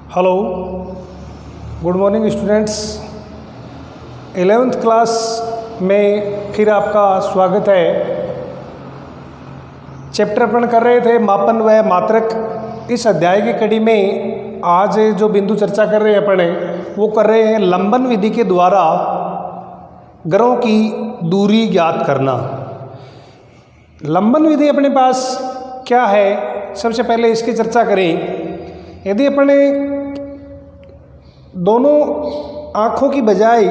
Hello, good morning students. 11th class में फिर आपका स्वागत है। चैप्टर अपन कर रहे थे मापन व मात्रक। इस अध्याय की कड़ी में आज जो बिंदु चर्चा कर रहे हैं अपन वो कर रहे हैं लंबन विधि के द्वारा ग्रहों की दूरी ज्ञात करना। लंबन विधि अपने पास क्या है, सबसे पहले इसकी चर्चा करें। यदि अपने दोनों आँखों की बजाय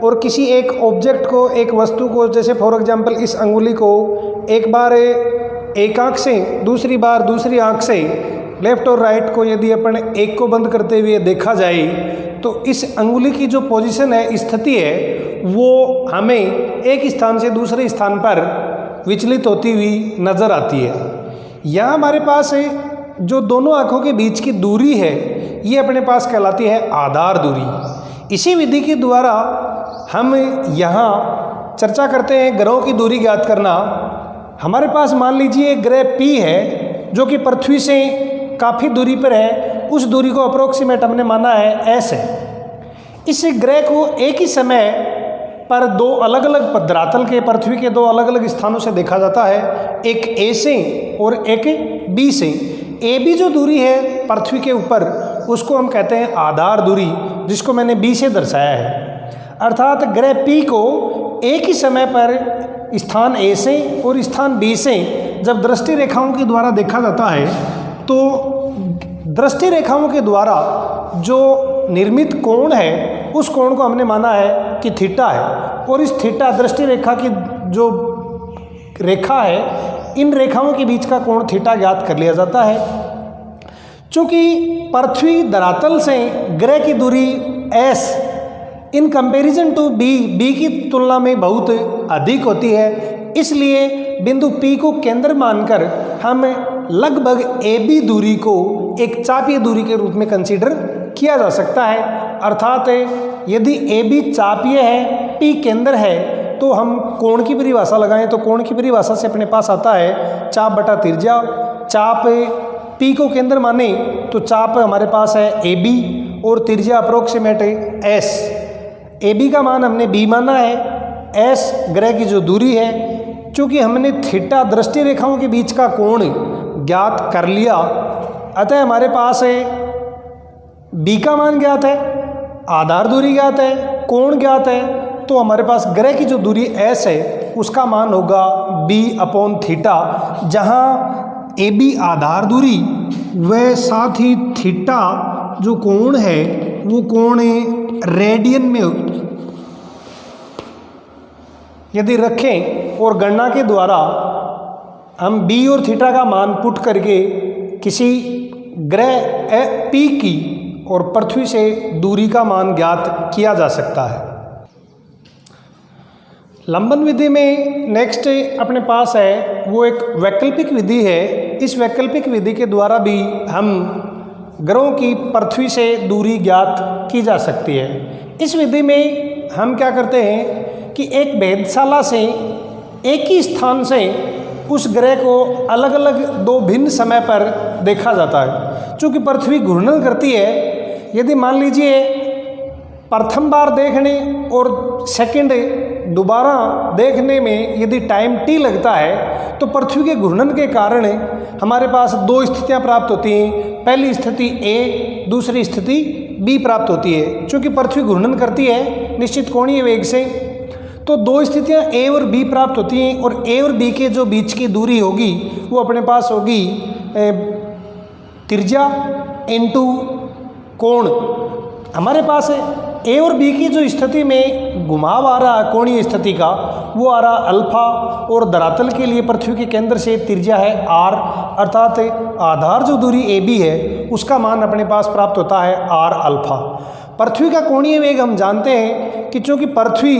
और किसी एक ऑब्जेक्ट को, एक वस्तु को, जैसे फॉर एग्जांपल इस अंगुली को एक बार एक आँख से, दूसरी बार दूसरी आँख से, लेफ्ट और राइट को यदि अपन एक को बंद करते हुए देखा जाए तो इस अंगुली की जो पोजीशन है, स्थिति है, वो हमें एक स्थान से दूसरे स्थान पर विचलित होती हुई नज़र आती है। यहाँ हमारे पास जो दोनों आँखों के बीच की दूरी है ये अपने पास कहलाती है आधार दूरी। इसी विधि के द्वारा हम यहाँ चर्चा करते हैं ग्रहों की दूरी ज्ञात करना। हमारे पास मान लीजिए ग्रह P है जो कि पृथ्वी से काफ़ी दूरी पर है। उस दूरी को अप्रोक्सीमेट हमने माना है S है। इस ग्रह को एक ही समय पर दो अलग अलग धरातल के, पृथ्वी के दो अलग अलग स्थानों से देखा जाता है, एक A से और एक B से। AB जो दूरी है पृथ्वी के ऊपर उसको हम कहते हैं आधार दूरी, जिसको मैंने B से दर्शाया है। अर्थात ग्रह P को एक ही समय पर स्थान A से और स्थान B से जब दृष्टि रेखाओं के द्वारा देखा जाता है तो दृष्टि रेखाओं के द्वारा जो निर्मित कोण है उस कोण को हमने माना है कि थीटा है। और इस थीटा दृष्टि रेखा की जो रेखा है, इन रेखाओं के बीच का कोण थीटा ज्ञात कर लिया जाता है। चूँकि पृथ्वी धरातल से ग्रह की दूरी S in comparison to B की तुलना में बहुत अधिक होती है, इसलिए बिंदु P को केंद्र मानकर हम लगभग AB दूरी को एक चापीय दूरी के रूप में कंसीडर किया जा सकता है। अर्थात यदि AB चापीय है, P केंद्र है, तो हम कोण की परिभाषा लगाएं तो कोण की परिभाषा से अपने पास आता है चाप बटा त्रिज्या। चाप P को केंद्र माने तो चाप हमारे पास है AB और त्रिज्या अप्रोक्सीमेट है S। AB का मान हमने B माना है, S ग्रह की जो दूरी है। चूँकि हमने थीटा दृष्टि रेखाओं के बीच का कोण ज्ञात कर लिया, अतः हमारे पास B का मान ज्ञात है, आधार दूरी ज्ञात है, कोण ज्ञात है, तो हमारे पास ग्रह की जो दूरी S है उसका मान होगा B अपॉन थीटा, जहाँ AB आधार दूरी व साथ ही थीटा जो कोण है वो कोण रेडियन में यदि रखें और गणना के द्वारा हम B और थीटा का मान पुट करके किसी ग्रह P की और पृथ्वी से दूरी का मान ज्ञात किया जा सकता है। लंबन विधि में नेक्स्ट अपने पास है वो एक वैकल्पिक विधि है। इस वैकल्पिक विधि के द्वारा भी हम ग्रहों की पृथ्वी से दूरी ज्ञात की जा सकती है। इस विधि में हम क्या करते हैं कि एक भेदशाला से एक ही स्थान से उस ग्रह को अलग अलग दो भिन्न समय पर देखा जाता है। चूँकि पृथ्वी घूर्णन करती है, यदि मान लीजिए प्रथम बार देखने और सेकंड दोबारा देखने में यदि टाइम T लगता है तो पृथ्वी के घूर्णन के कारण हमारे पास दो स्थितियां प्राप्त होती हैं। पहली स्थिति A, दूसरी स्थिति B प्राप्त होती है। चूँकि पृथ्वी घूर्णन करती है निश्चित कोणीय वेग से, तो दो स्थितियां A और B प्राप्त होती हैं और A और B के जो बीच की दूरी होगी वो अपने पास होगी त्रिज्या इनटू कोण। हमारे पास A और B की जो स्थिति में घुमाव आ रहा है कोणीय स्थिति का, वो आ रहा अल्फा, और धरातल के लिए पृथ्वी के केंद्र से त्रिज्या है R। अर्थात आधार जो दूरी AB है उसका मान अपने पास प्राप्त होता है R अल्फा। पृथ्वी का कोणीय वेग हम जानते हैं कि चूँकि पृथ्वी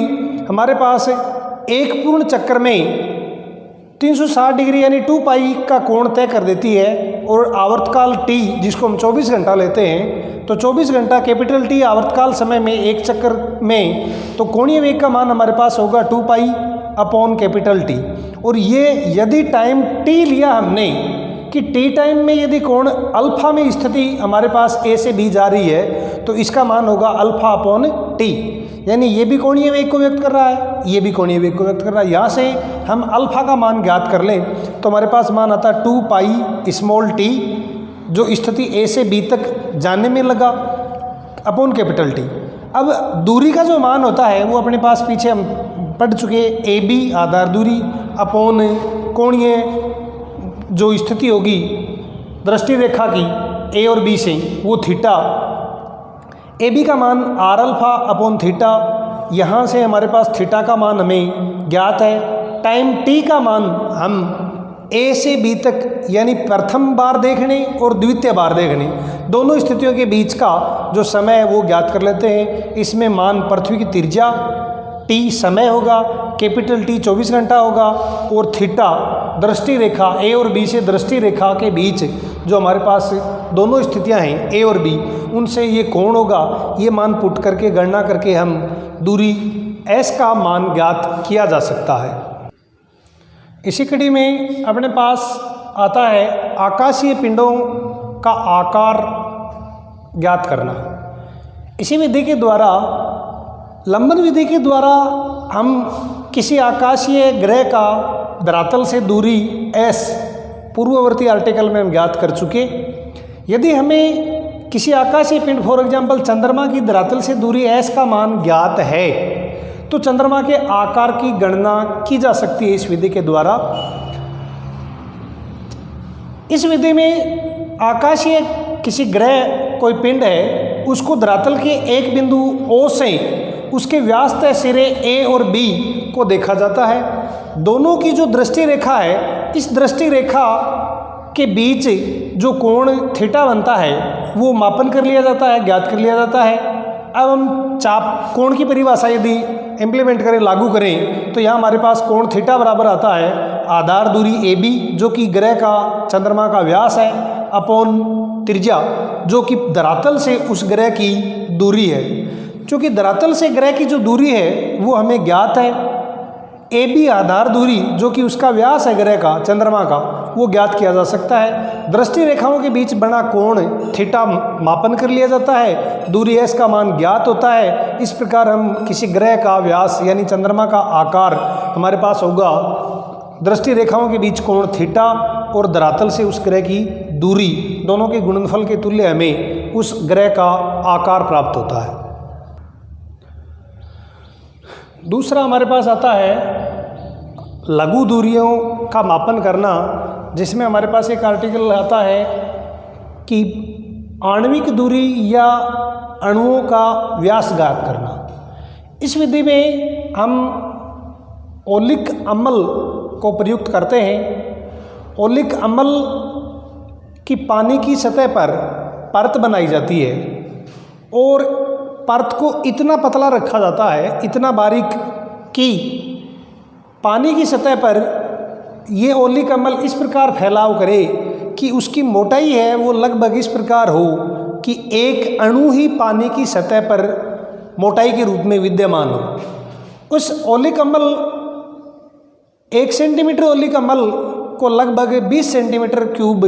हमारे पास एक पूर्ण चक्कर में 360 डिग्री यानी 2 पाई का कोण तय कर देती है, और आवर्तकाल T जिसको हम 24 घंटा लेते हैं, तो 24 घंटा कैपिटल T आवर्तकाल समय में एक चक्कर में, तो कोणीय वेग का मान हमारे पास होगा 2 पाई अपॉन कैपिटल T। और ये यदि टाइम T लिया हमने कि टी टाइम में यदि कोण अल्फा में स्थिति हमारे पास ए से बी जा रही है तो इसका मान होगा अल्फा अपॉन टी, यानी ये भी कोणीय वेग को व्यक्त कर रहा है, ये भी कोणीय वेग को व्यक्त कर रहा है। यहाँ से हम अल्फा का मान ज्ञात कर लें तो हमारे पास मान आता है 2 पाई स्मॉल टी, जो स्थिति ए से बी तक जाने में लगा, अपॉन कैपिटल टी। अब दूरी का जो मान होता है वो अपने पास पीछे हम पढ़ चुके, ए बी आधार दूरी अपॉन कोणीय जो स्थिति होगी दृष्टि रेखा की ए और बी से, वो थीटा। ए बी का मान आर अल्फा अपॉन थीटा, यहाँ से हमारे पास थीटा का मान हमें ज्ञात है। टाइम टी का मान हम ए से बी तक यानी प्रथम बार देखने और द्वितीय बार देखने दोनों स्थितियों के बीच का जो समय है वो ज्ञात कर लेते हैं। इसमें मान पृथ्वी की त्रिज्या टी समय होगा, कैपिटल टी 24 घंटा होगा, और थीटा दृष्टि रेखा ए और बी से दृष्टि रेखा के बीच जो हमारे पास दोनों स्थितियां हैं ए और बी, उनसे ये कोण होगा। ये मान पुट करके गणना करके हम दूरी एस का मान ज्ञात किया जा सकता है। इसी कड़ी में अपने पास आता है आकाशीय पिंडों का आकार ज्ञात करना। इसी विधि के द्वारा, लंबन विधि के द्वारा, हम किसी आकाशीय ग्रह का धरातल से दूरी s पूर्ववर्ती आर्टिकल में हम ज्ञात कर चुके। यदि हमें किसी आकाशीय पिंड फॉर एग्जांपल चंद्रमा की धरातल से दूरी s का मान ज्ञात है तो चंद्रमा के आकार की गणना की जा सकती है इस विधि के द्वारा। इस विधि में आकाशीय किसी ग्रह कोई पिंड है, उसको धरातल के एक बिंदु O से उसके व्यास तय सिरे A और B को देखा जाता है। दोनों की जो दृष्टि रेखा है, इस दृष्टि रेखा के बीच जो कोण थीटा बनता है वो मापन कर लिया जाता है, ज्ञात कर लिया जाता है। अब हम चाप कोण की परिभाषा यदि इम्प्लीमेंट करें, लागू करें, तो यहाँ हमारे पास कोण थीटा बराबर आता है आधार दूरी ए बी जो कि ग्रह का चंद्रमा का व्यास है, अपॉन त्रिज्या जो कि धरातल से उस ग्रह की दूरी है। क्योंकि धरातल से ग्रह की जो दूरी है वो हमें ज्ञात है, ए बी आधार दूरी जो कि उसका व्यास है ग्रह का, चंद्रमा का, वो ज्ञात किया जा सकता है। दृष्टि रेखाओं के बीच बना कोण थीटा मापन कर लिया जाता है, दूरी एस का मान ज्ञात होता है। इस प्रकार हम किसी ग्रह का व्यास यानी चंद्रमा का आकार हमारे पास होगा दृष्टि रेखाओं के बीच कोण थीटा और धरातल से उस ग्रह की दूरी, दोनों के गुणनफल के तुल्य हमें उस ग्रह का आकार प्राप्त होता है। दूसरा हमारे पास आता है लघु दूरियों का मापन करना, जिसमें हमारे पास एक आर्टिकल आता है कि आणविक दूरी या अणुओं का व्यास ज्ञात करना। इस विधि में हम ओलिक अम्ल को प्रयुक्त करते हैं। ओलिक अम्ल की पानी की सतह पर परत बनाई जाती है और परत को इतना पतला रखा जाता है, इतना बारीक, कि पानी की सतह पर ये ओलिक अम्ल इस प्रकार फैलाव करे कि उसकी मोटाई है वो लगभग इस प्रकार हो कि एक अणु ही पानी की सतह पर मोटाई के रूप में विद्यमान हो। उस ओलिक अम्ल 1 सेंटीमीटर ओलिक अम्ल को लगभग 20 सेंटीमीटर क्यूब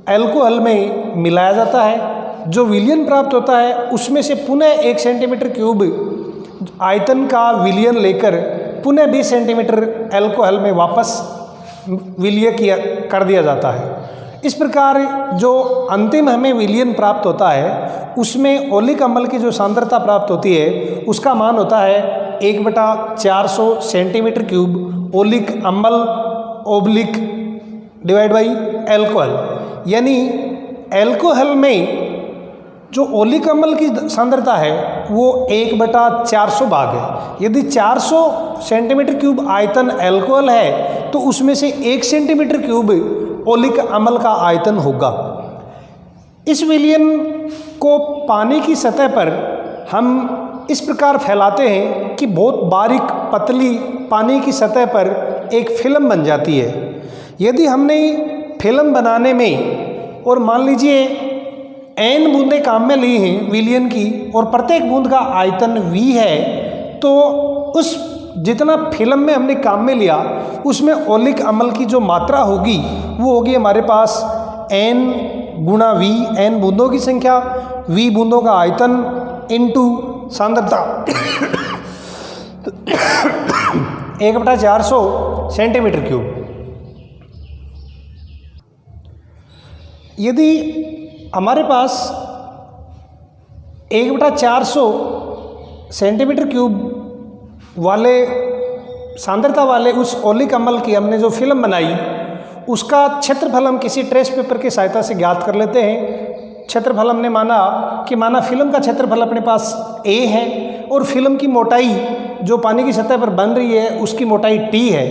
अल्कोहल में मिलाया जाता है। जो विलयन प्राप्त होता है उसमें से पुनः 1 सेंटीमीटर क्यूब आयतन का विलयन लेकर पुनः 20 सेंटीमीटर अल्कोहल में वापस विलय कर दिया जाता है। इस प्रकार जो अंतिम हमें विलयन प्राप्त होता है उसमें ओलिक अम्ल की जो सांद्रता प्राप्त होती है उसका मान होता है 1/400 सेंटीमीटर क्यूब ओलिक अम्ल ओब्लिक डिवाइड बाई अल्कोहल। यानी अल्कोहल में जो ओलिक अम्ल की सांद्रता है वो 1/400 भाग है। यदि 400 सेंटीमीटर क्यूब आयतन अल्कोहल है तो उसमें से 1 सेंटीमीटर क्यूब ओलिक अम्ल का आयतन होगा। इस विलयन को पानी की सतह पर हम इस प्रकार फैलाते हैं कि बहुत बारीक पतली पानी की सतह पर एक फिल्म बन जाती है। यदि हमने फिल्म बनाने में और मान लीजिए n बूंदें काम में ली हैं विलयन की और प्रत्येक बूंद का आयतन v है, तो उस जितना फिल्म में हमने काम में लिया उसमें ओलिक अम्ल की जो मात्रा होगी वो होगी हमारे पास n गुणा v, n बूंदों की संख्या, v बूंदों का आयतन इनटू सांद्रता 1/400 सेंटीमीटर क्यूब। यदि हमारे पास 1/400 सेंटीमीटर क्यूब वाले सांद्रता वाले उस ओलिक अम्ल की हमने जो फिल्म बनाई उसका क्षेत्रफल हम किसी ट्रेस पेपर की सहायता से ज्ञात कर लेते हैं। क्षेत्रफल हमने माना फिल्म का क्षेत्रफल अपने पास a है और फिल्म की मोटाई जो पानी की सतह पर बन रही है उसकी मोटाई t है।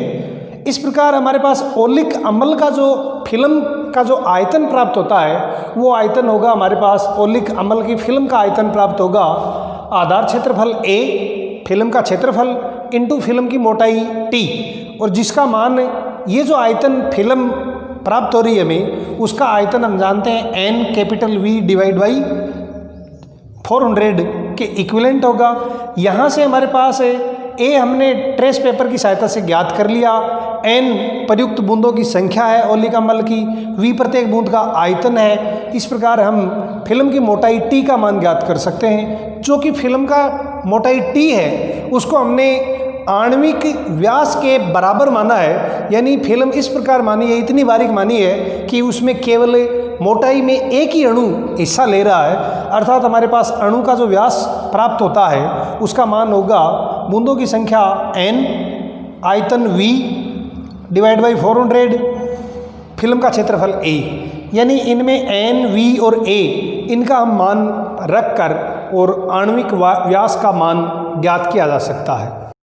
इस प्रकार हमारे पास ओलिक अम्ल का जो फिल्म का जो आयतन प्राप्त होता है वो आयतन होगा हमारे पास ओलिक अम्ल की फिल्म का आयतन प्राप्त होगा आधार क्षेत्रफल a, फिल्म का क्षेत्रफल इनटू फिल्म की मोटाई t, और जिसका मान ये जो आयतन फिल्म प्राप्त हो रही है हमें उसका आयतन हम जानते हैं n capital V divide by 400 के इक्विवेलेंट होगा। यहाँ से हमारे पास a हमने ट्रेस पेपर की सहायता से ज्ञात कर लिया, n प्रयुक्त बूंदों की संख्या है ओलिक अम्ल की, v प्रत्येक बूंद का आयतन है। इस प्रकार हम फिल्म की मोटाई t का मान ज्ञात कर सकते हैं। जो कि फिल्म का मोटाई t है उसको हमने आणविक व्यास के बराबर माना है, यानी फिल्म इस प्रकार मानी है, इतनी बारीक मानी है कि उसमें केवल मोटाई में एक ही अणु हिस्सा ले रहा है, अर्थात हमारे पास अणु का जो व्यास प्राप्त होता है उसका मान होगा बूंदों की संख्या n, आयतन v डिवाइड बाई 400, फिल्म का क्षेत्रफल a, यानी इनमें n, v और a इनका हम मान रख कर और आणविक व्यास का मान ज्ञात किया जा सकता है।